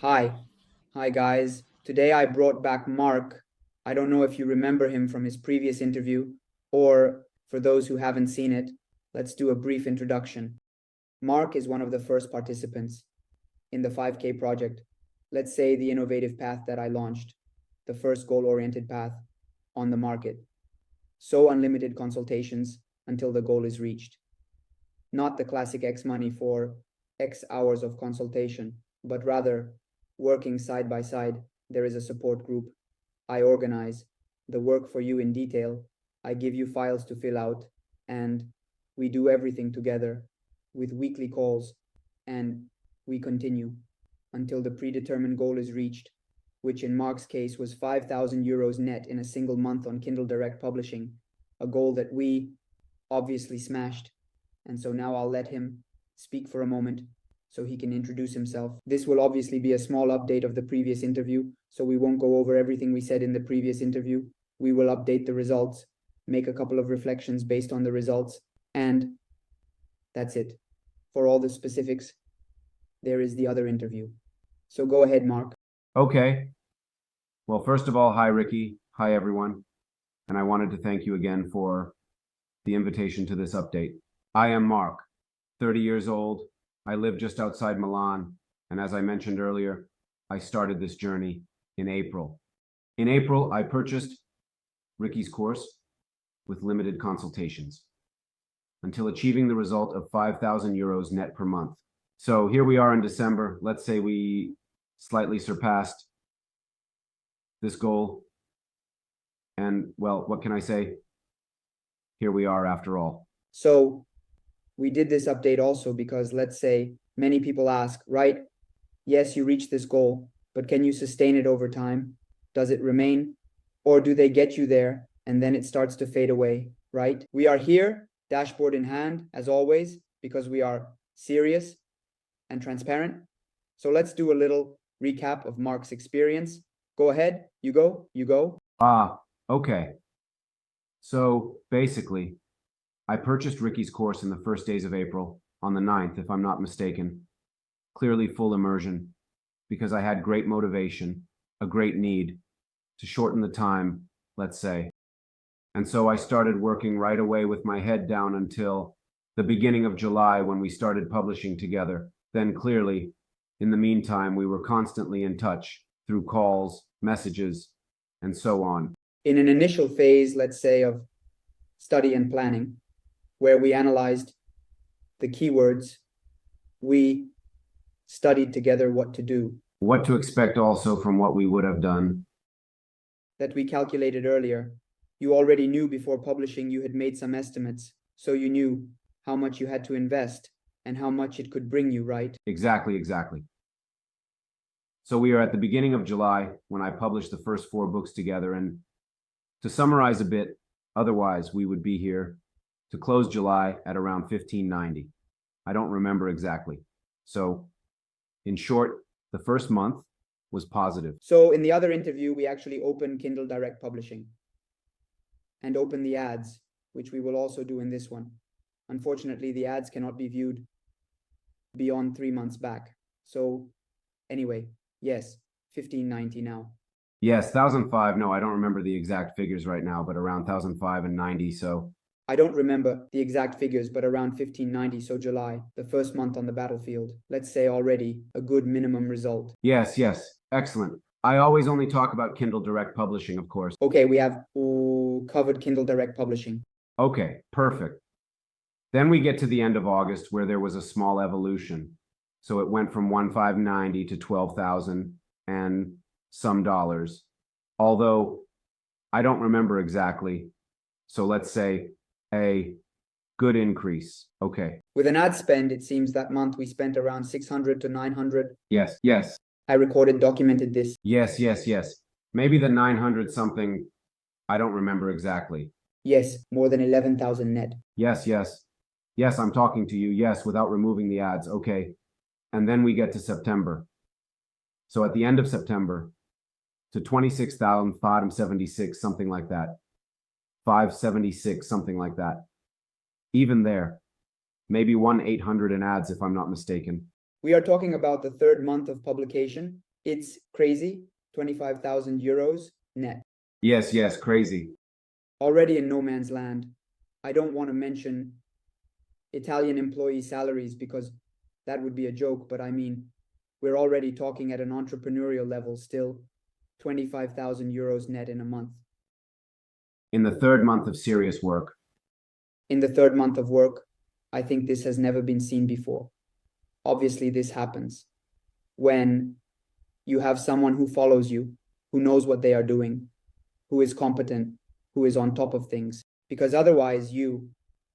Hi. Hi, guys. Today I brought back Mark. I don't know if you remember him from his previous interview, or for those who haven't seen it, let's do a brief introduction. Mark is one of the first participants in the 5K project. Let's say the innovative path that I launched, the first goal-oriented path on the market. So unlimited consultations until the goal is reached. Not the classic X money for X hours of consultation, but rather working side by side. There is a support group. I organize the work for you in detail. I give you files to fill out, and we do everything together with weekly calls, and we continue until the predetermined goal is reached, which in Mark's case was €5,000 net in a single month on Kindle Direct Publishing, a goal that we obviously smashed. And so now I'll let him speak for a moment so he can introduce himself. This will obviously be a small update of the previous interview, so we won't go over everything we said in the previous interview. We will update the results, make a couple of reflections based on the results, and that's it. For all the specifics, there is the other interview. So go ahead, Mark. Okay. Well, first of all, hi, Ricky. Hi, everyone. And I wanted to thank you again for the invitation to this update. I am Mark, 30 years old. I live just outside Milan. And as I mentioned earlier, I started this journey in April. In April, I purchased Ricky's course with limited consultations until achieving the result of €5,000 net per month. So here we are in December. Let's say we slightly surpassed this goal. And well, what can I say? Here we are after all. So we did this update also because let's say many people ask, right? Yes, you reach this goal, but can you sustain it over time? Does it remain? Or do they get you there and then it starts to fade away, right? We are here, dashboard in hand, as always, because we are serious and transparent. So let's do a little recap of Mark's experience. Go ahead, you go. Okay. So basically, I purchased Ricky's course in the first days of April, on the 9th, if I'm not mistaken. Clearly full immersion, because I had great motivation, a great need to shorten the time, let's say. And so I started working right away with my head down until the beginning of July when we started publishing together. Then clearly, in the meantime, we were constantly in touch through calls, messages, and so on. In an initial phase, let's say, of study and planning, where we analyzed the keywords, we studied together what to do. What to expect also from what we would have done. That we calculated earlier. You already knew before publishing you had made some estimates, so you knew how much you had to invest and how much it could bring you, right? Exactly. So we are at the beginning of July when I published the first 4 books together. And to summarize a bit, otherwise we would be here to close July at around 1590. I don't remember exactly. So in short, the first month was positive. So in the other interview, we actually opened Kindle Direct Publishing and opened the ads, which we will also do in this one. Unfortunately, the ads cannot be viewed beyond 3 months back. So anyway, yes, 1590 now. Yes, 1005. No, I don't remember the exact figures right now, but around 1005 and 90. So I don't remember the exact figures, but around 1590, so July, the first month on the battlefield. Let's say already a good minimum result. Yes, excellent. I always only talk about Kindle Direct Publishing, of course. Okay, we have covered Kindle Direct Publishing. Okay, perfect. Then we get to the end of August where there was a small evolution. So it went from 1590 to 12,000 and some dollars. Although I don't remember exactly. So let's say a good increase. Okay. With an ad spend, it seems that month we spent around 600 to 900. Yes. I recorded, documented this. Yes. Maybe the 900 something. I don't remember exactly. Yes, more than 11,000 net. Yes, I'm talking to you. Yes, without removing the ads. Okay. And then we get to September. So at the end of September, to 26,576, something like that. 576, something like that. Even there, maybe 1,800 in ads, if I'm not mistaken. We are talking about the third month of publication, It's crazy. 25,000 euros net. Yes, yes, crazy. Already in no man's land. I don't want to mention Italian employee salaries because that would be a joke, but I mean, we're already talking at an entrepreneurial level still. 25,000 euros net in a month. In the third month of serious work. In the third month of work, I think this has never been seen before. Obviously, this happens when you have someone who follows you, who knows what they are doing, who is competent, who is on top of things, because otherwise you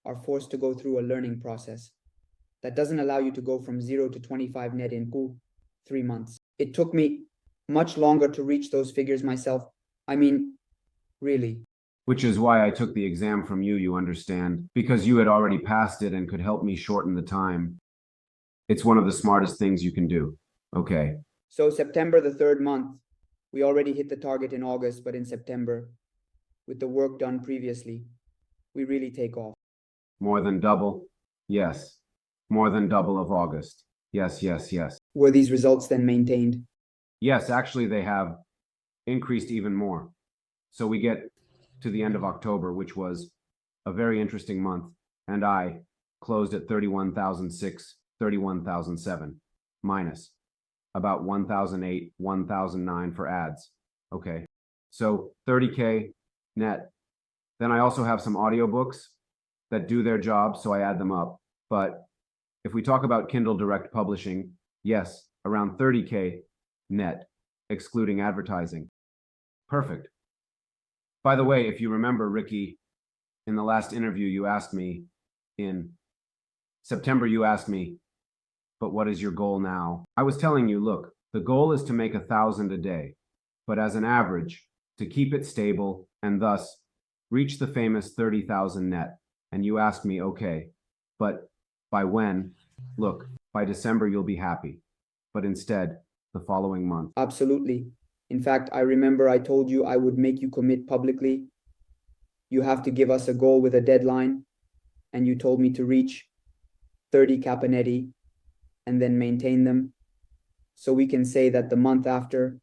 are forced to go through a learning process that doesn't allow you to go from 0 to 25 net in 3 months. It took me much longer to reach those figures myself. I mean, really. Which is why I took the exam from you, you understand, because you had already passed it and could help me shorten the time. It's one of the smartest things you can do. Okay. So September, the third month, we already hit the target in August, but in September, with the work done previously, we really take off. More than double? Yes. More than double of August. Yes, yes, yes. Were these results then maintained? Yes, actually they have increased even more. So we get to the end of October, which was a very interesting month, and I closed at 31,006, 31,007, minus about 1,008, 1,009 for ads. Okay, so 30K net. Then I also have some audiobooks that do their job, so I add them up. But if we talk about Kindle Direct Publishing, yes, around 30K net, excluding advertising. Perfect. By the way, if you remember, Ricky, in the last interview, you asked me in September, you asked me, but what is your goal now? I was telling you, look, the goal is to make 1,000 a day, but as an average, to keep it stable and thus reach the famous 30,000 net. And you asked me, okay, but by when? Look, by December, you'll be happy. But instead, the following month. Absolutely. In fact, I remember I told you I would make you commit publicly. You have to give us a goal with a deadline. And you told me to reach 30 caponetti and then maintain them. So we can say that the month after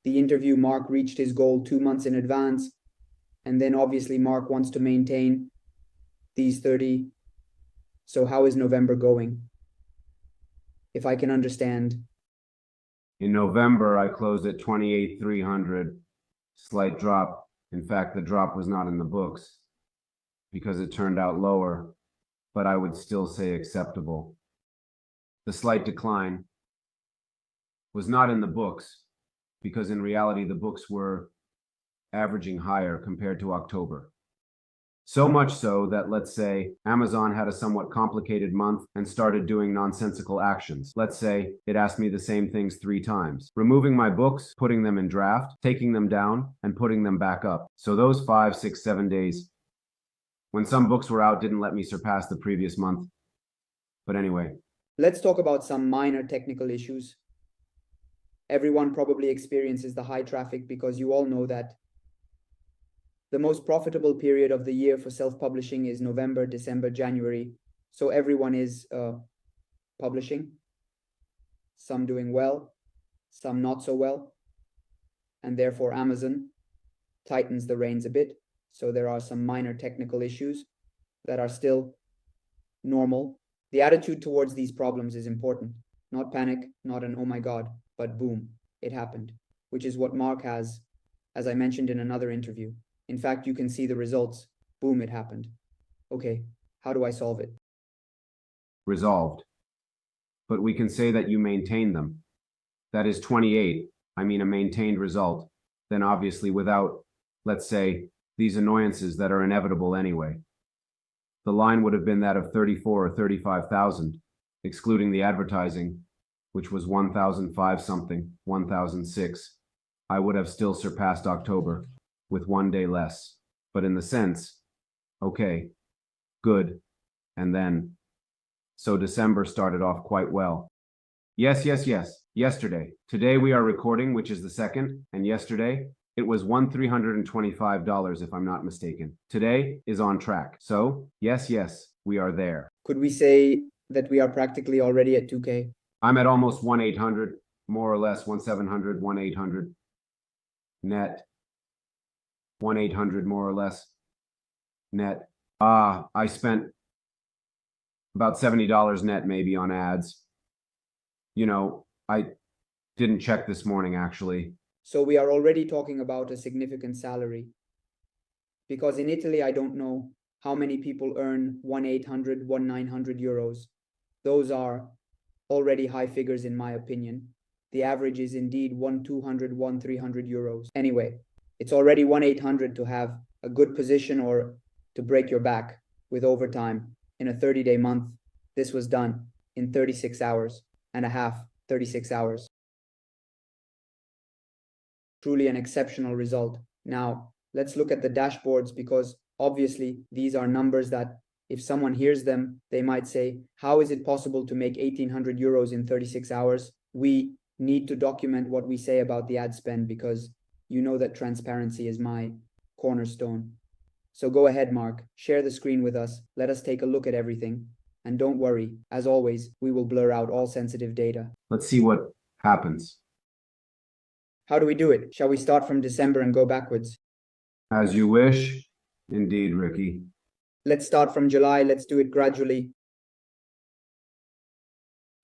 the interview, Mark reached his goal 2 months in advance. And then obviously Mark wants to maintain these 30. So how is November going? If I can understand. In November, I closed at 28,300, slight drop. In fact, the drop was not in the books because it turned out lower, but I would still say acceptable. The slight decline was not in the books because in reality, the books were averaging higher compared to October. So much so that, let's say, Amazon had a somewhat complicated month and started doing nonsensical actions. Let's say it asked me the same things 3 times, removing my books, putting them in draft, taking them down, and putting them back up. So those 5, 6, 7 days, when some books were out, didn't let me surpass the previous month. But anyway. Let's talk about some minor technical issues. Everyone probably experiences the high traffic because you all know that the most profitable period of the year for self-publishing is November, December, January. So everyone is publishing, some doing well, some not so well. And therefore Amazon tightens the reins a bit. So there are some minor technical issues that are still normal. The attitude towards these problems is important. Not panic, not an oh my God, but boom, it happened, which is what Mark has, as I mentioned in another interview. In fact, you can see the results. Boom, it happened. Okay, how do I solve it? Resolved. But we can say that you maintain them. That is 28, I mean a maintained result. Then obviously without, let's say, these annoyances that are inevitable anyway. The line would have been that of 34 or 35,000, excluding the advertising, which was 1,005 something, 1,006. I would have still surpassed October with 1 day less. But in the sense, okay, good. And then, so December started off quite well. Yes, yes, yes. Yesterday. Today we are recording, which is the 2nd, and yesterday it was $1,325 if I'm not mistaken. Today is on track. So, yes, yes, we are there. Could we say that we are practically already at 2K? I'm at almost 1,800. more or less 1,700, 1,800 net, 1,800 more or less net. I spent about $70 net maybe on ads. I didn't check this morning actually. So we are already talking about a significant salary. Because in Italy, I don't know how many people earn 1,800, 1,900 euros. Those are already high figures in my opinion. The average is indeed 1,200, 1,300 euros. Anyway, it's already 1,800 to have a good position or to break your back with overtime in a 30-day month. This was done in 36 hours and a half, 36 hours. Truly an exceptional result. Now, let's look at the dashboards because obviously these are numbers that if someone hears them, they might say, how is it possible to make 1,800 euros in 36 hours? We need to document what we say about the ad spend because you know that transparency is my cornerstone. So go ahead, Mark, share the screen with us. Let us take a look at everything. And don't worry, as always, we will blur out all sensitive data. Let's see what happens. How do we do it? Shall we start from December and go backwards? As you wish. Indeed, Ricky. Let's start from July. Let's do it gradually.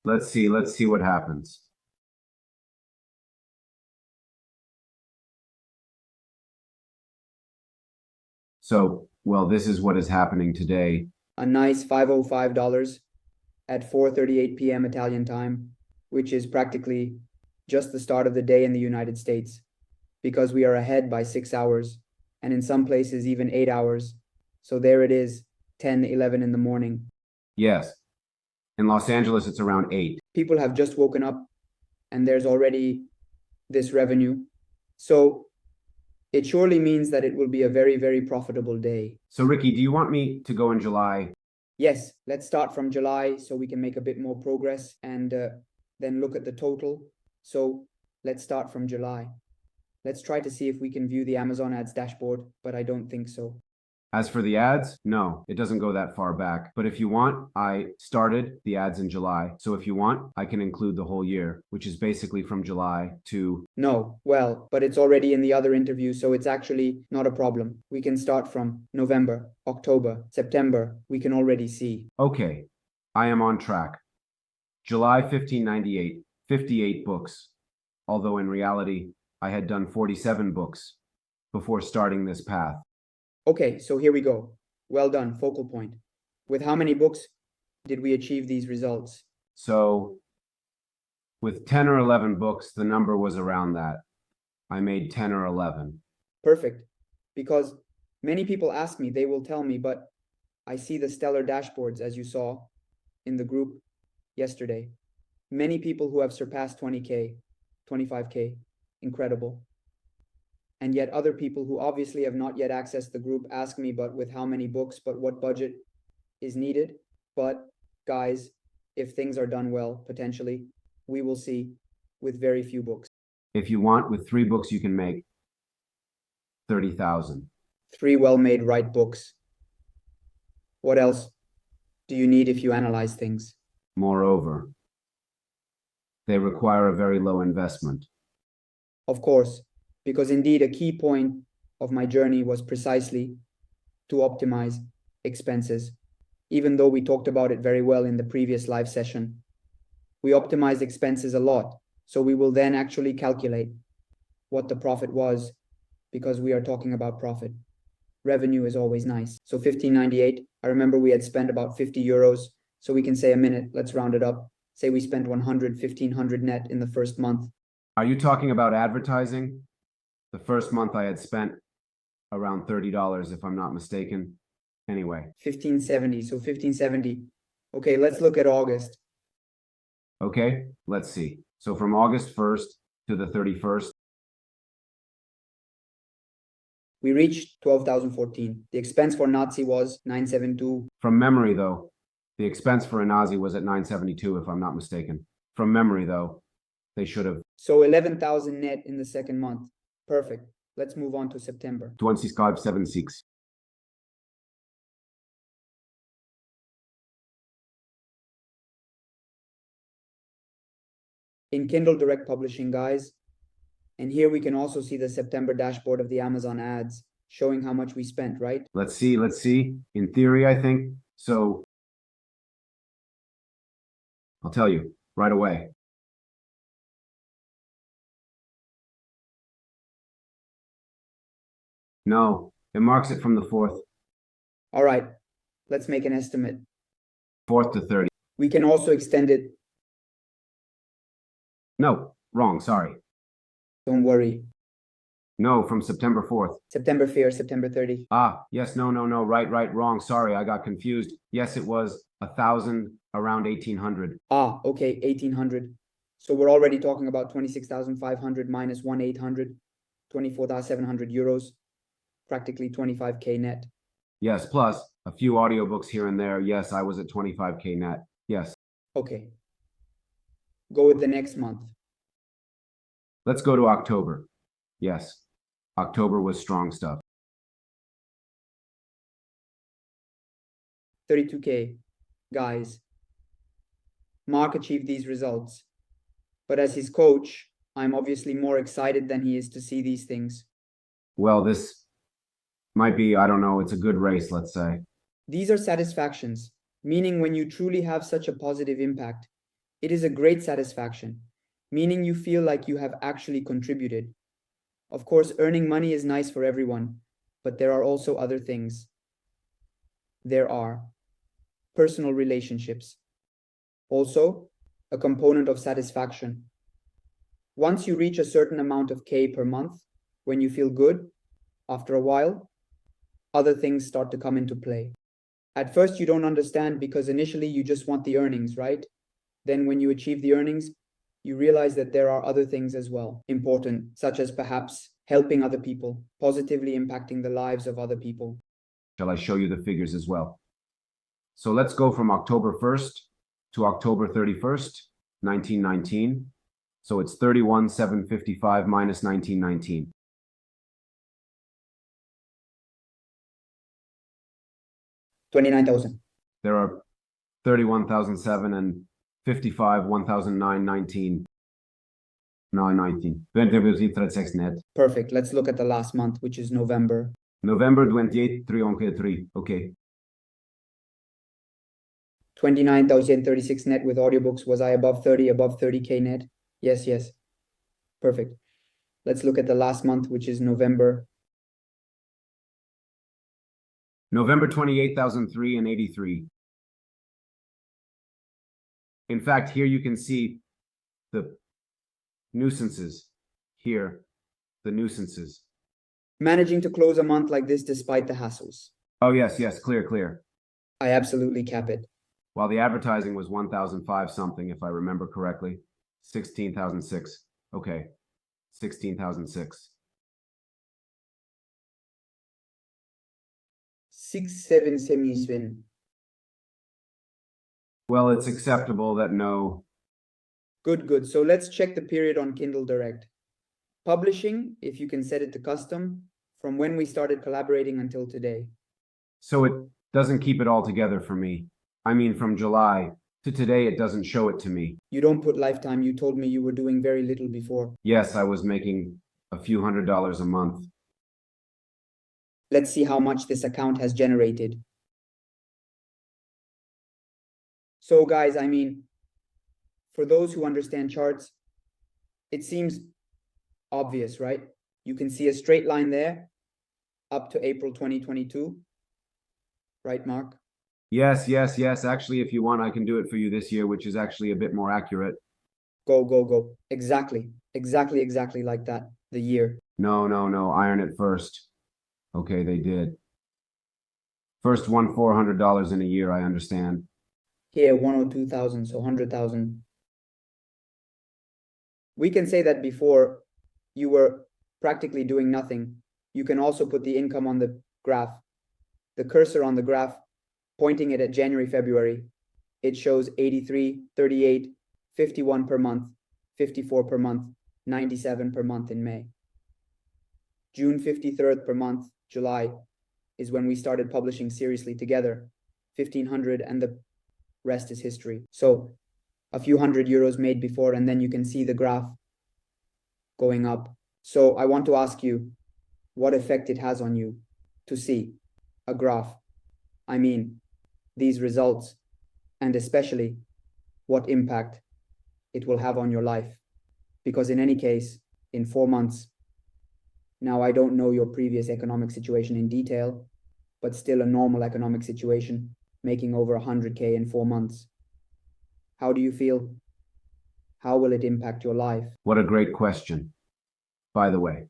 Let's see what happens. So, well, this is what is happening today. A nice $505 at 4:38 p.m. Italian time, which is practically just the start of the day in the United States, because we are ahead by 6 hours, and in some places even 8 hours. So there it is, 10, 11 in the morning. Yes. In Los Angeles, it's around 8. People have just woken up, and there's already this revenue. So it surely means that it will be a very, very profitable day. So, Ricky, do you want me to go in July? Yes, let's start from July so we can make a bit more progress and then look at the total. So let's start from July. Let's try to see if we can view the Amazon ads dashboard, but I don't think so. As for the ads, no, it doesn't go that far back. But if you want, I started the ads in July. So if you want, I can include the whole year, which is basically from July to... No, well, but it's already in the other interview, so it's actually not a problem. We can start from November, October, September. We can already see. Okay, I am on track. July 1598, 58 books. Although in reality, I had done 47 books before starting this path. Okay, so here we go. Well done, focal point. With how many books did we achieve these results? So with 10 or 11 books, the number was around that. I made 10 or 11. Perfect. Because many people ask me, they will tell me, but I see the stellar dashboards as you saw in the group yesterday. Many people who have surpassed 20K, 25K, incredible. And yet other people who obviously have not yet accessed the group ask me, but with how many books, but what budget is needed? But guys, if things are done well, potentially, we will see with very few books. If you want, with 3 books, you can make 30,000. 3 well-made right books. What else do you need if you analyze things? Moreover, they require a very low investment. Of course, because indeed a key point of my journey was precisely to optimize expenses. Even though we talked about it very well in the previous live session, we optimized expenses a lot. So we will then actually calculate what the profit was because we are talking about profit. Revenue is always nice. So 1598, I remember we had spent about 50 euros. So we can say a minute, let's round it up. Say we spent 100, 1500 net in the first month. Are you talking about advertising? The first month I had spent around $30, if I'm not mistaken. Anyway. 1570, so 1570. Okay, let's look at August. Okay, let's see. So from August 1st to the 31st. We reached 12,014. The expense for Nazi was 972. From memory, though, the expense for a Nazi was at 972, if I'm not mistaken. From memory, though, they should have. So 11,000 net in the second month. Perfect. Let's move on to September. 2576. in Kindle Direct Publishing, guys. And here we can also see the September dashboard of the Amazon ads showing how much we spent, right? Let's see. In theory, I think so. I'll tell you right away. No, it marks it from the 4th. All right, let's make an estimate. 4th to 30. We can also extend it. No, wrong, sorry. Don't worry. No, from September 4th. September 5th or September 30. Ah, yes, no, right, wrong. Sorry, I got confused. Yes, it was 1,000, around 1,800. Ah, okay, 1,800. So we're already talking about 26,500 minus 1,800, 24,700 euros, practically 25K net. Yes, plus a few audiobooks here and there. Yes, I was at 25K net. Yes. Okay. Go with the next month. Let's go to October. Yes, October was strong stuff. 32K. Guys, Mark achieved these results. But as his coach, I'm obviously more excited than he is to see these things. Well, this might be, I don't know, it's a good race, let's say. These are satisfactions, meaning when you truly have such a positive impact, it is a great satisfaction, meaning you feel like you have actually contributed. Of course, earning money is nice for everyone, but there are also other things. There are personal relationships. Also, a component of satisfaction. Once you reach a certain amount of K per month, when you feel good, after a while, other things start to come into play. At first, you don't understand because initially you just want the earnings, right? Then when you achieve the earnings, you realize that there are other things as well important, such as perhaps helping other people, positively impacting the lives of other people. Shall I show you the figures as well? So let's go from October 1st to October 31st, 1919. So it's 31,755 minus 1919. 29,000. There are 31,007 and 55, 1,009, 19. No, 19. 20,36 net. Perfect. Let's look at the last month, which is November. November 28, 3. Okay. 29,036 net with audiobooks. Was I above 30K net? Yes. Perfect. Let's look at the last month, which is November. November 28,003 and 83. In fact, here you can see the nuisances. Here, the nuisances. Managing to close a month like this despite the hassles. Oh, yes, clear. I absolutely cap it. While the advertising was 1,005 something, if I remember correctly. 16,006. Okay, 16,006. 6-7 semi-swin. Well, it's acceptable that no. Good. So let's check the period on Kindle Direct. Publishing, if you can set it to custom, from when we started collaborating until today. So it doesn't keep it all together for me. I mean, from July to today, it doesn't show it to me. You don't put lifetime. You told me you were doing very little before. Yes, I was making a few $100s a month. Let's see how much this account has generated. So guys, I mean, for those who understand charts, it seems obvious, right? You can see a straight line there up to April 2022. Right, Mark? Yes. Actually, if you want, I can do it for you this year, which is actually a bit more accurate. Go. Exactly like that. The year. No. Iron it first. Okay, they did. First one, $400 in a year, I understand. Here, 102,000, so 100,000. We can say that before you were practically doing nothing. You can also put the income on the graph. The cursor on the graph, pointing it at January, February, it shows 83, 38, 51 per month, 54 per month, 97 per month in May. June 53rd per month, July, is when we started publishing seriously together, 1,500, and the rest is history. So a few €100 made before, and then you can see the graph going up. So I want to ask you what effect it has on you to see a graph. I mean, these results, and especially what impact it will have on your life. Because in any case, in 4 months, now I don't know your previous economic situation in detail, but still a normal economic situation, making over 100K in 4 months. How do you feel? How will it impact your life? What a great question, by the way,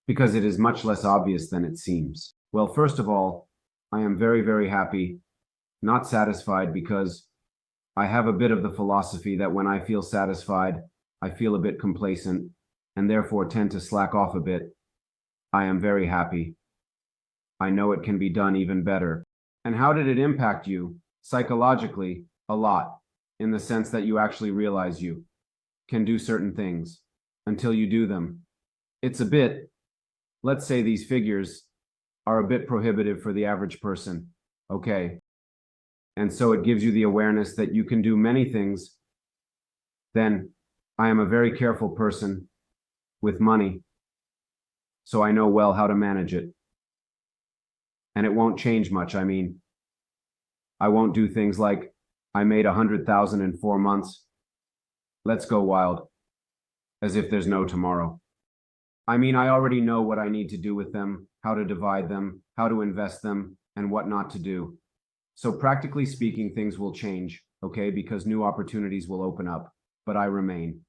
because it is much less obvious than it seems. Well, first of all, I am very, very happy, not satisfied, because I have a bit of the philosophy that when I feel satisfied, I feel a bit complacent and therefore tend to slack off a bit. I am very happy. I know it can be done even better. And how did it impact you? Psychologically, a lot, in the sense that you actually realize you can do certain things until you do them. It's a bit, let's say these figures are a bit prohibitive for the average person, okay? And so it gives you the awareness that you can do many things. Then I am a very careful person with money, so I know well how to manage it. And it won't change much. I mean, I won't do things like I made 100,000 in 4 months. Let's go wild, as if there's no tomorrow. I mean, I already know what I need to do with them, how to divide them, how to invest them, and what not to do. So practically speaking, things will change, okay, because new opportunities will open up, but I remain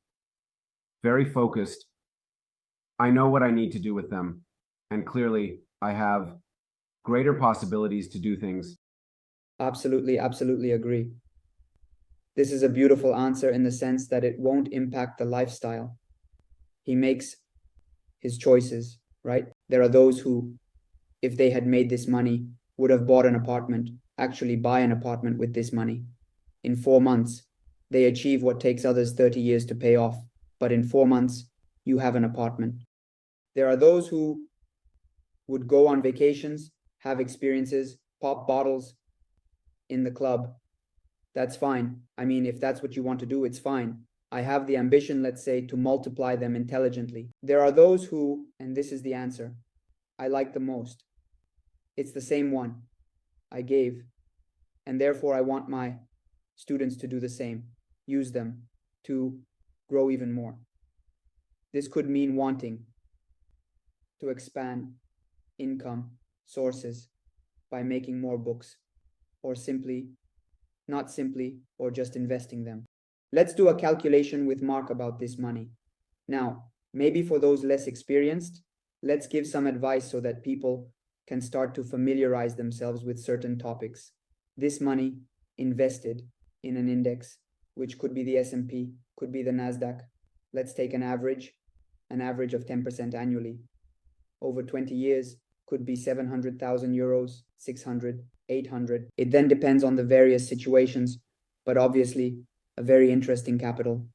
very focused. I know what I need to do with them, and clearly I have greater possibilities to do things. Absolutely, absolutely agree. This is a beautiful answer in the sense that it won't impact the lifestyle. He makes his choices, right? There are those who, if they had made this money, would have bought an apartment, actually buy an apartment with this money. In 4 months, they achieve what takes others 30 years to pay off. But in 4 months, you have an apartment. There are those who would go on vacations, have experiences, pop bottles in the club. That's fine. I mean, if that's what you want to do, it's fine. I have the ambition, let's say, to multiply them intelligently. There are those who, and this is the answer, I like the most. It's the same one I gave, and therefore I want my students to do the same. Use them to grow even more. This could mean wanting to expand income sources by making more books, or not simply, or just investing them. Let's do a calculation with Mark about this money. Now, maybe for those less experienced, let's give some advice so that people can start to familiarize themselves with certain topics. This money invested in an index, which could be the S&P, could be the Nasdaq. Let's take an average of 10% annually. Over 20 years, could be 700,000 euros, 600, 800. It then depends on the various situations, but obviously a very interesting capital,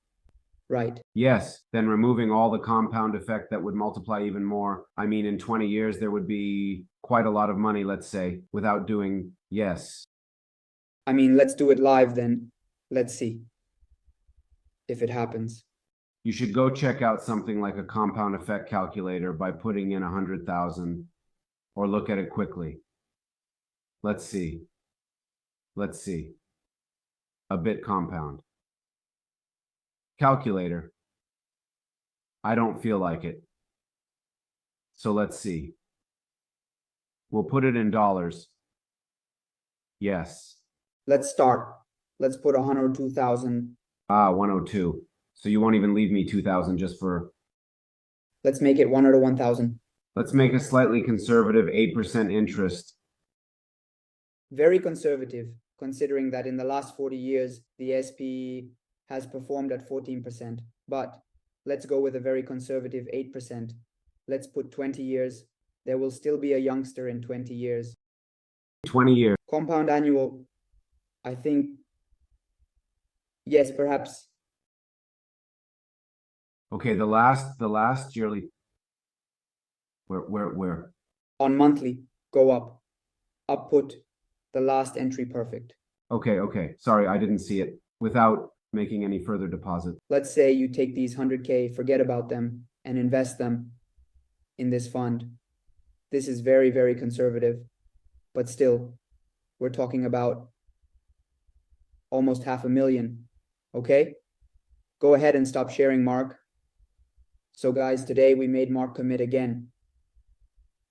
right? Yes, then removing all the compound effect that would multiply even more. I mean, in 20 years, there would be quite a lot of money, let's say, without doing, yes. I mean, let's do it live then. Let's see if it happens. You should go check out something like a compound effect calculator by putting in 100,000 or look at it quickly. Let's see. Let's see. A bit compound. Calculator. I don't feel like it. So let's see. We'll put it in dollars. Yes. Let's start. Let's put 102,000. 102. So you won't even leave me 2,000 just for... Let's make it 101,000. Let's make a slightly conservative 8% interest. Very conservative, considering that in the last 40 years, the SP has performed at 14%. But let's go with a very conservative 8%. Let's put 20 years. There will still be a youngster in 20 years. 20 years. Compound annual, I think, yes, perhaps. Okay, the last yearly. Where? On monthly, go up. Up put the last entry perfect. Okay. Sorry, I didn't see it. Without making any further deposit. Let's say you take these 100K, forget about them, and invest them in this fund. This is very, very conservative, but still, we're talking about almost 500,000. Okay? Go ahead and stop sharing, Mark. So guys, today we made Mark commit again.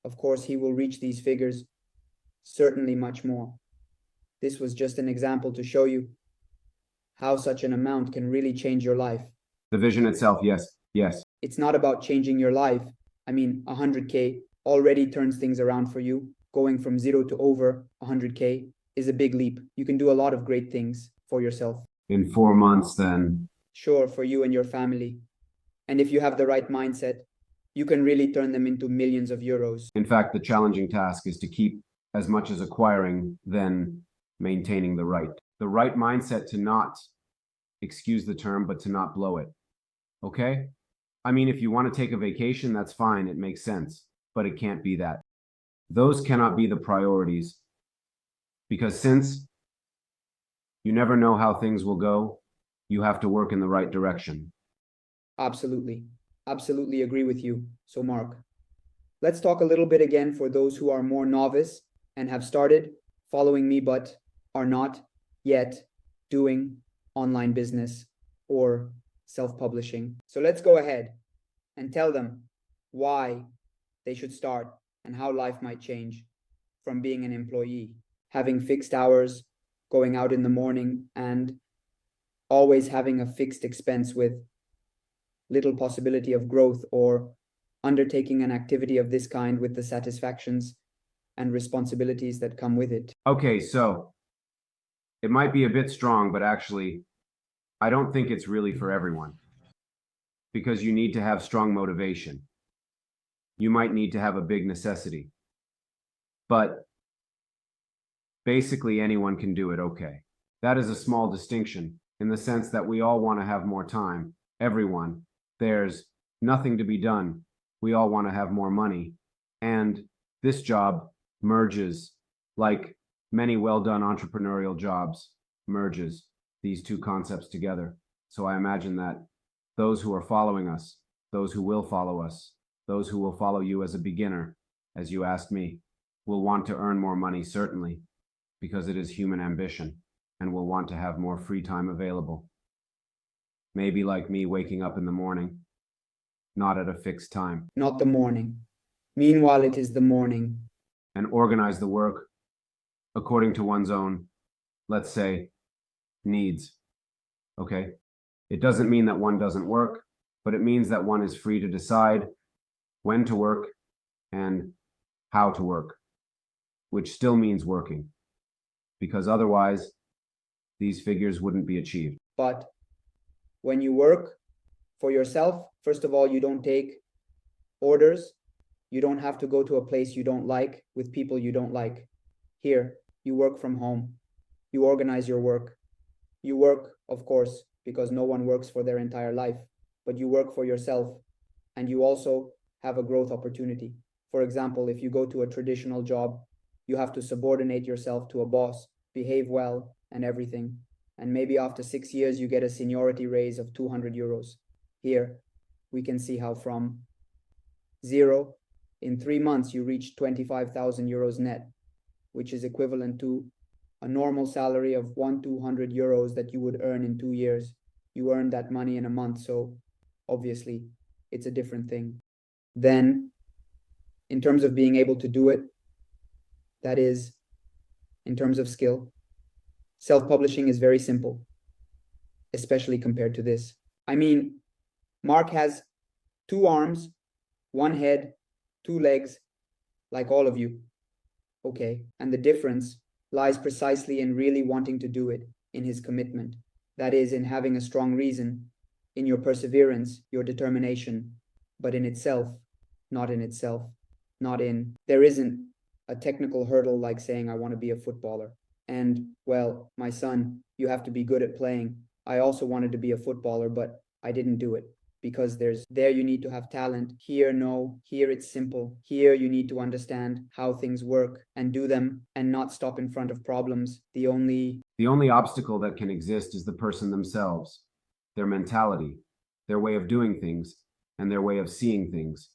Of course, he will reach these figures, certainly much more. This was just an example to show you how such an amount can really change your life. The vision itself, yes. It's not about changing your life. I mean, 100K already turns things around for you. Going from 0 to over 100K is a big leap. You can do a lot of great things for yourself. In 4 months, then. Sure, for you and your family. And if you have the right mindset, you can really turn them into millions of euros. In fact, the challenging task is to keep as much as acquiring, then maintaining the right mindset to not, excuse the term, but to not blow it. Okay? I mean, if you want to take a vacation, that's fine. It makes sense, but it can't be that. Those cannot be the priorities, because since you never know how things will go, you have to work in the right direction. Absolutely. Absolutely agree with you. So Mark, let's talk a little bit again for those who are more novice and have started following me but are not yet doing online business or self-publishing. So let's go ahead and tell them why they should start and how life might change from being an employee, having fixed hours, going out in the morning, and always having a fixed expense with little possibility of growth, or undertaking an activity of this kind with the satisfactions and responsibilities that come with it. Okay, so it might be a bit strong, but actually, I don't think it's really for everyone, because you need to have strong motivation. You might need to have a big necessity, but basically anyone can do it. Okay. That is a small distinction in the sense that we all want to have more time. Everyone. There's nothing to be done. We all want to have more money. And this job merges, like many well-done entrepreneurial jobs, merges these two concepts together. So I imagine that those who are following us, those who will follow us, those who will follow you as a beginner, as you asked me, will want to earn more money, certainly, because it is human ambition, and will want to have more free time available. Maybe like me, waking up in the morning, not at a fixed time. Not the morning. Meanwhile, it is the morning. And organize the work according to one's own, let's say, needs. Okay? It doesn't mean that one doesn't work, but it means that one is free to decide when to work and how to work, which still means working, because otherwise these figures wouldn't be achieved. But when you work for yourself, first of all, you don't take orders. You don't have to go to a place you don't like with people you don't like. Here, you work from home. You organize your work. You work, of course, because no one works for their entire life, but you work for yourself, and you also have a growth opportunity. For example, if you go to a traditional job, you have to subordinate yourself to a boss, behave well, and everything. And maybe after 6 years, you get a seniority raise of 200 euros. Here, we can see how from 0, in 3 months, you reach 25,000 euros net, which is equivalent to a normal salary of 200 euros that you would earn in 2 years. You earn that money in a month, so obviously it's a different thing. Then, in terms of being able to do it, that is, in terms of skill, self-publishing is very simple, especially compared to this. I mean, Mark has 2 arms, 1 head, 2 legs, like all of you. Okay, and the difference lies precisely in really wanting to do it, in his commitment. That is, in having a strong reason, in your perseverance, your determination, but in itself, not in itself, not in, there isn't a technical hurdle like saying, I want to be a footballer. And, well, my son, you have to be good at playing. I also wanted to be a footballer, but I didn't do it. because there you need to have talent. Here, no. Here it's simple. Here you need to understand how things work and do them and not stop in front of problems. The only obstacle that can exist is the person themselves, their mentality, their way of doing things, and their way of seeing things.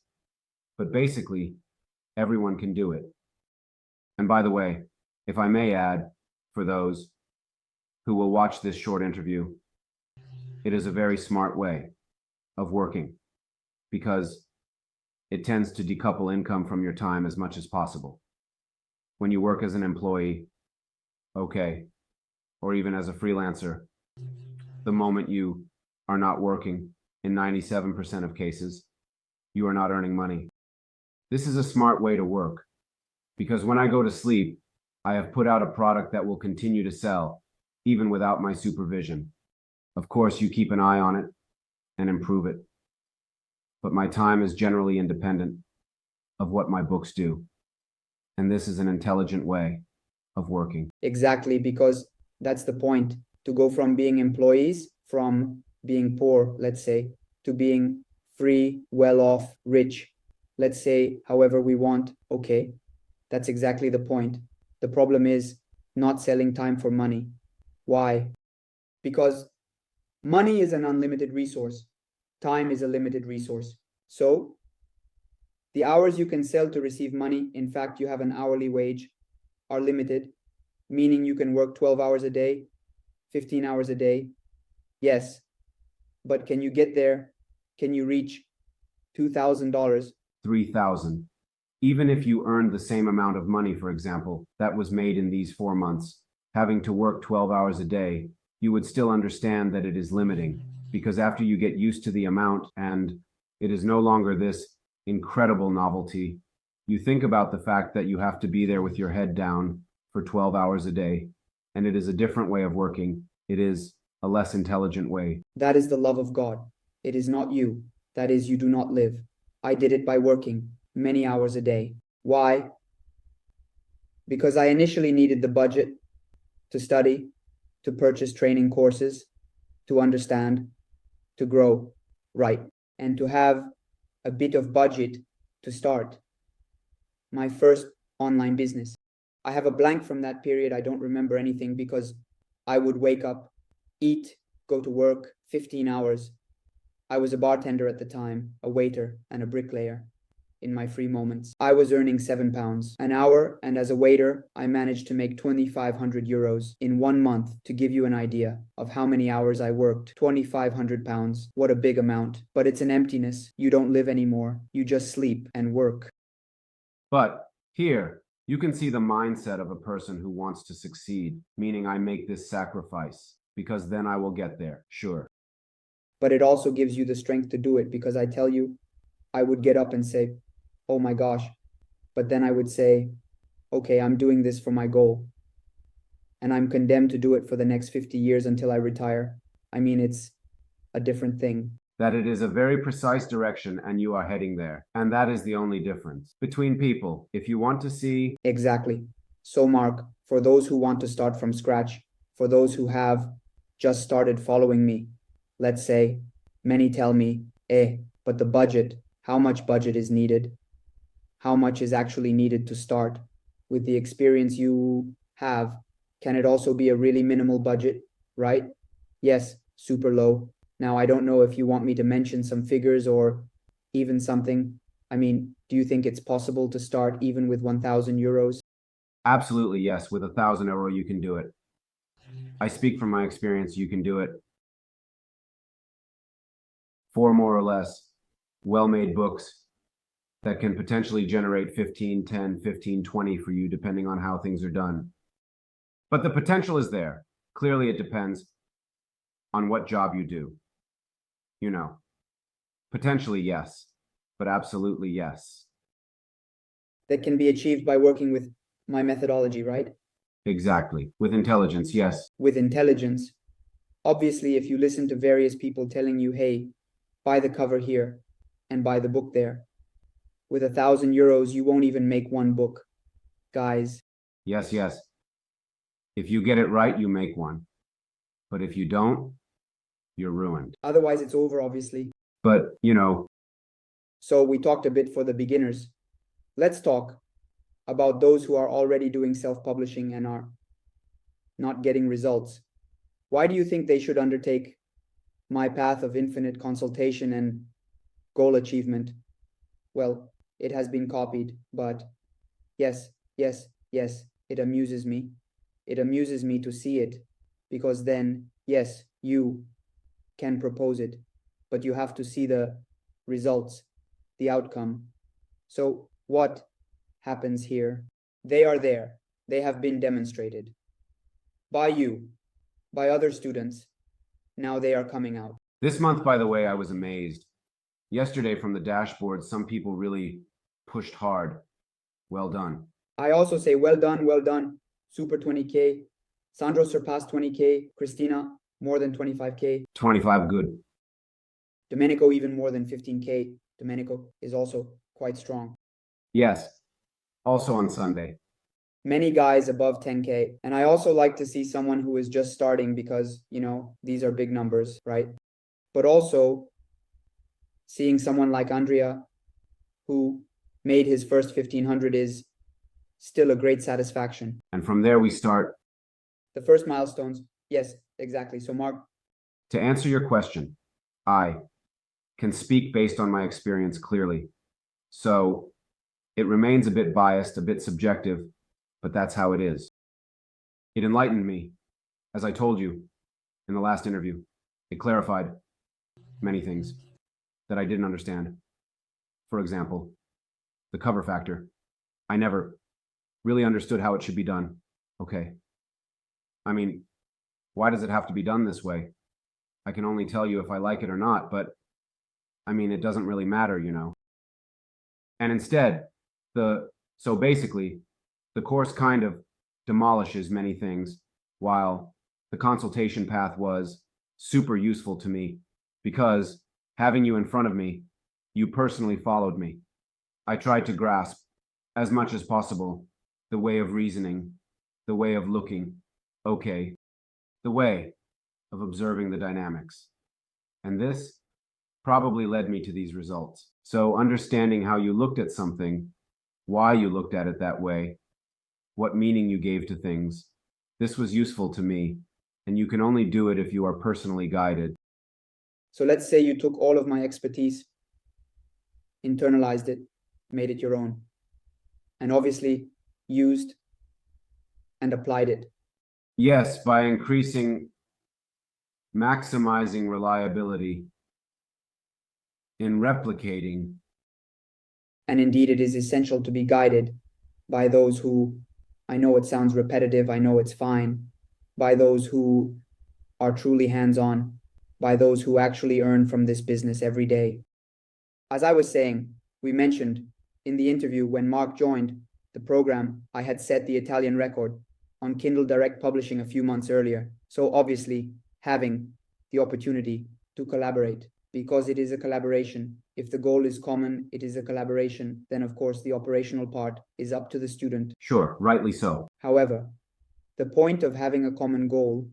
But basically, everyone can do it. And by the way, if I may add, for those who will watch this short interview, it is a very smart way of working because it tends to decouple income from your time as much as possible. When you work as an employee, okay, or even as a freelancer, the moment you are not working, in 97% of cases, you are not earning money. This is a smart way to work because when I go to sleep, I have put out a product that will continue to sell even without my supervision. Of course, you keep an eye on it and improve it. But my time is generally independent of what my books do. And this is an intelligent way of working. Exactly, because that's the point. To go from being employees, from being poor, let's say, to being free, well off, rich, let's say, however we want, okay, that's exactly the point. The problem is not selling time for money. Why? Because money is an unlimited resource. Time is a limited resource. So the hours you can sell to receive money, in fact, you have an hourly wage, are limited, meaning you can work 12 hours a day, 15 hours a day. Yes, but can you get there? Can you reach $2,000? 3,000. Even if you earned the same amount of money, for example, that was made in these 4 months, having to work 12 hours a day, you would still understand that it is limiting, because after you get used to the amount and it is no longer this incredible novelty, you think about the fact that you have to be there with your head down for 12 hours a day, and it is a different way of working. It is a less intelligent way. That is the love of God. It is not you. That is, you do not live. I did it by working many hours a day. Why? Because I initially needed the budget to study, to purchase training courses, to understand, to grow, right, and to have a bit of budget to start my first online business. I have a blank from that period. I don't remember anything because I would wake up, eat, go to work 15 hours. I was a bartender at the time, a waiter, and a bricklayer. In my free moments, I was earning £7 an hour, and as a waiter, I managed to make 2,500 euros in 1 month. To give you an idea of how many hours I worked, £2,500, what a big amount. But it's an emptiness. You don't live anymore. You just sleep and work. But here, you can see the mindset of a person who wants to succeed, meaning I make this sacrifice because then I will get there, sure. But it also gives you the strength to do it because I tell you, I would get up and say, oh my gosh. But then I would say, okay, I'm doing this for my goal. And I'm condemned to do it for the next 50 years until I retire. I mean, it's a different thing. That it is a very precise direction and you are heading there. And that is the only difference between people. If you want to see... Exactly. So, Mark, for those who want to start from scratch, for those who have just started following me, let's say, many tell me, but the budget, how much budget is needed? How much is actually needed to start? With the experience you have, can it also be a really minimal budget, right? Yes, super low. Now, I don't know if you want me to mention some figures or even something. I mean, do you think it's possible to start even with 1,000 euros? Absolutely, yes. With €1,000, you can do it. I speak from my experience, you can do it. 4 more or less well-made books that can potentially generate 15, 10, 15, 20 for you, depending on how things are done. But the potential is there. Clearly, it depends on what job you do. You know, potentially, yes, but absolutely, yes. That can be achieved by working with my methodology, right? Exactly. With intelligence, yes. With intelligence. Obviously, if you listen to various people telling you, hey, buy the cover here and buy the book there, with 1,000 euros, you won't even make one book. Guys. Yes, yes. If you get it right, you make one. But if you don't, you're ruined. Otherwise, it's over, obviously. But, So we talked a bit for the beginners. Let's talk about those who are already doing self-publishing and are not getting results. Why do you think they should undertake my path of infinite consultation and goal achievement? Well, it has been copied, but yes, it amuses me. It amuses me to see it, because then, yes, you can propose it, but you have to see the results, the outcome. So what happens here? They are there. They have been demonstrated by you, by other students. Now they are coming out. this month, by the way, I was amazed. Yesterday from the dashboard, some people really pushed hard. Well done. I also say, well done. Super 20K. Sandro surpassed 20K. Christina, more than 25K. 25, good. Domenico, even more than 15K. Domenico is also quite strong. Yes. Also on Sunday. Many guys above 10K. And I also like to see someone who is just starting because, these are big numbers, right? But also seeing someone like Andrea who made his first 1500 is still a great satisfaction. And from there we start. The first milestones. Yes, exactly. So Mark, To answer your question, I can speak based on my experience clearly. So it remains a bit biased, a bit subjective, but that's how it is. It enlightened me, as I told you in the last interview. It clarified many things that I didn't understand. For example, the cover factor. I never really understood how it should be done. Okay. I mean, why does it have to be done this way? I can only tell you if I like it or not, but it doesn't really matter, And instead, so basically, the course kind of demolishes many things, while the consultation path was super useful to me because having you in front of me, you personally followed me. I tried to grasp as much as possible the way of reasoning, the way of looking, okay, the way of observing the dynamics. And this probably led me to these results. So understanding how you looked at something, why you looked at it that way, what meaning you gave to things, this was useful to me, and you can only do it if you are personally guided. So let's say you took all of my expertise, internalized it, made it your own, and obviously used and applied it. Yes, by maximizing reliability in replicating. And indeed, it is essential to be guided by those who, I know it sounds repetitive, I know it's fine, by those who are truly hands-on, by those who actually earn from this business every day. As I was saying, we mentioned in the interview when Mark joined the program, I had set the Italian record on Kindle Direct Publishing a few months earlier. So obviously, having the opportunity to collaborate, because it is a collaboration. If the goal is common, it is a collaboration, then of course the operational part is up to the student. Sure, rightly so. However, the point of having a common goal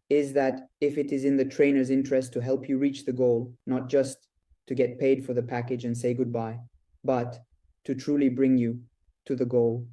is that if it is in the trainer's interest to help you reach the goal, not just to get paid for the package and say goodbye, but to truly bring you to the goal,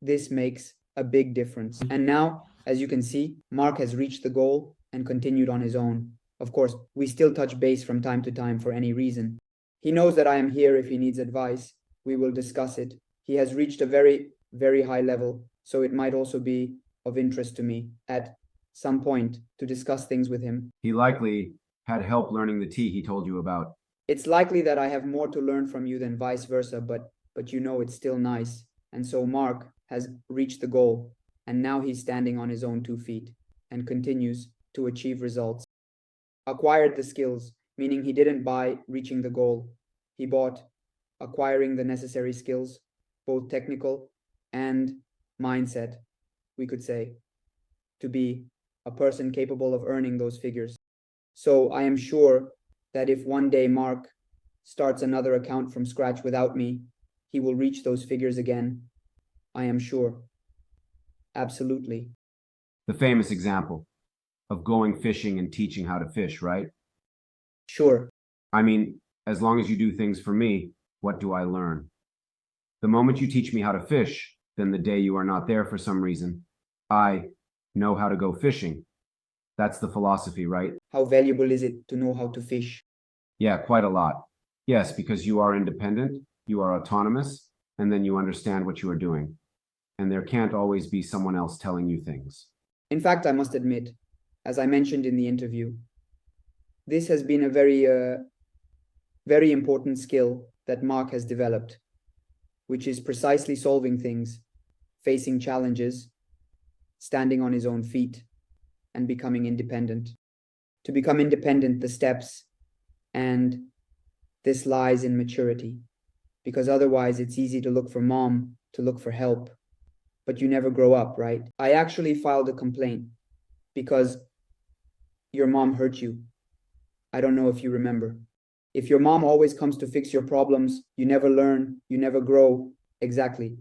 this makes a big difference. And now, as you can see, Mark has reached the goal and continued on his own. Of course, we still touch base from time to time for any reason. He knows that I am here if he needs advice. We will discuss it. He has reached a very, very high level, so it might also be of interest to me at some point to discuss things with him. He likely had help learning the tea he told you about. It's likely that I have more to learn from you than vice versa, but it's still nice. And so Mark has reached the goal, and now he's standing on his own 2 feet and continues to achieve results. Acquired the skills, meaning he didn't buy reaching the goal. He bought acquiring the necessary skills, both technical and mindset, we could say, to be a person capable of earning those figures. So I am sure that if one day Mark starts another account from scratch without me, he will reach those figures again. I am sure. Absolutely. The famous example of going fishing and teaching how to fish, right? Sure. I mean, as long as you do things for me, what do I learn? The moment you teach me how to fish, then the day you are not there for some reason, I know how to go fishing. That's the philosophy, right? How valuable is it to know how to fish? Yeah, quite a lot. Yes, because you are independent, you are autonomous, and then you understand what you are doing. And there can't always be someone else telling you things. In fact, I must admit, as I mentioned in the interview, this has been a very important skill that Mark has developed, which is precisely solving things, facing challenges, standing on his own feet, and becoming independent. To become independent, the steps, and this lies in maturity, because otherwise it's easy to look for mom, to look for help, but you never grow up, right? I actually filed a complaint because your mom hurt you. I don't know if you remember. If your mom always comes to fix your problems, you never learn, you never grow. Exactly.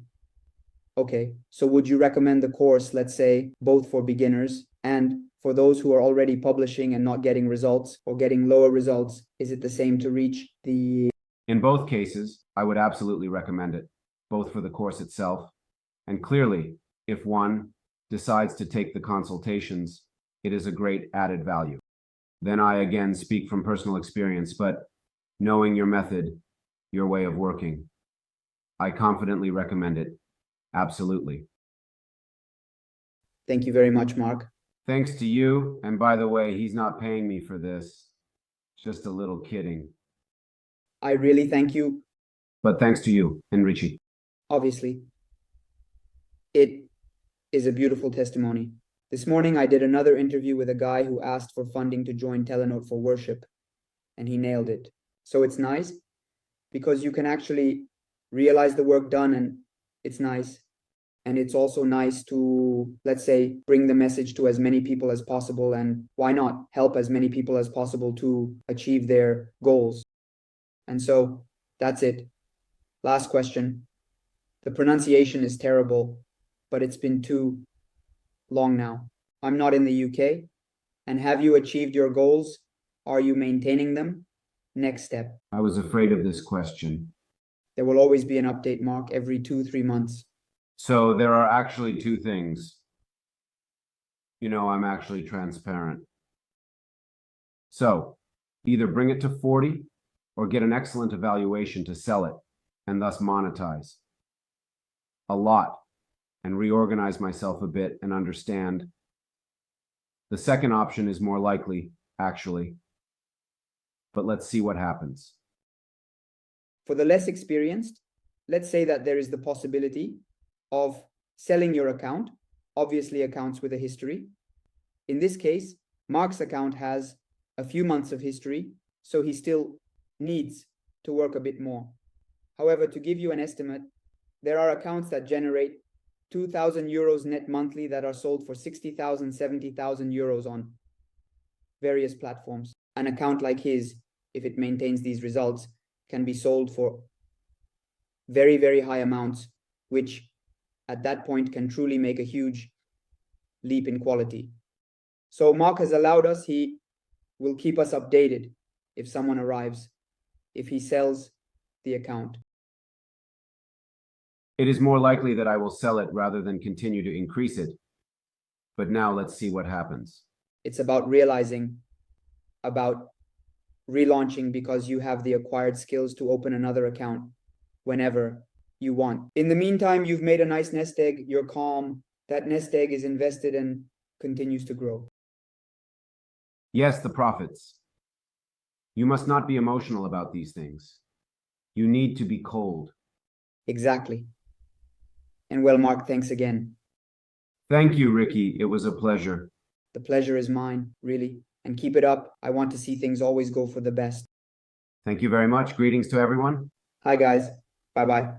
Okay, so would you recommend the course, let's say, both for beginners and for those who are already publishing and not getting results or getting lower results? Is it the same to reach the... In both cases, I would absolutely recommend it, both for the course itself, and clearly, if one decides to take the consultations, it is a great added value. Then I again speak from personal experience, but knowing your method, your way of working, I confidently recommend it. Absolutely. Thank you very much, Mark. Thanks to you, and by the way, he's not paying me for this. Just a little kidding. I really thank you. But thanks to you and Richie. Obviously, it is a beautiful testimony. This morning, I did another interview with a guy who asked for funding to join Telenote for worship, and he nailed it. So it's nice because you can actually realize the work done, and it's nice. And it's also nice to, let's say, bring the message to as many people as possible, and why not help as many people as possible to achieve their goals. And so that's it. Last question. The pronunciation is terrible, but it's been too long now. I'm not in the UK. And have you achieved your goals? Are you maintaining them? Next step. I was afraid of this question. There will always be an update, Mark, every 2-3 months. So there are actually two things. You know, I'm actually transparent. So either bring it to 40 or get an excellent evaluation to sell it and thus monetize a lot and reorganize myself a bit and understand. The second option is more likely, actually, but let's see what happens. For the less experienced, let's say that there is the possibility of selling your account, obviously accounts with a history. In this case, Mark's account has a few months of history, so he still needs to work a bit more. However, to give you an estimate, there are accounts that generate 2,000 euros net monthly that are sold for 60,000, 70,000 euros on various platforms. An account like his, if it maintains these results, can be sold for very, very high amounts, which at that point can truly make a huge leap in quality. So Mark has allowed us, he will keep us updated if someone arrives, if he sells the account. It is more likely that I will sell it rather than continue to increase it. But now let's see what happens. It's about realizing, about relaunching because you have the acquired skills to open another account whenever you want. In the meantime, you've made a nice nest egg, you're calm, that nest egg is invested and continues to grow. Yes, the profits. You must not be emotional about these things. You need to be cold. Exactly. And well, Mark, thanks again. Thank you, Ricky. It was a pleasure. The pleasure is mine, really. And keep it up. I want to see things always go for the best. Thank you very much. Greetings to everyone. Hi, guys. Bye-bye.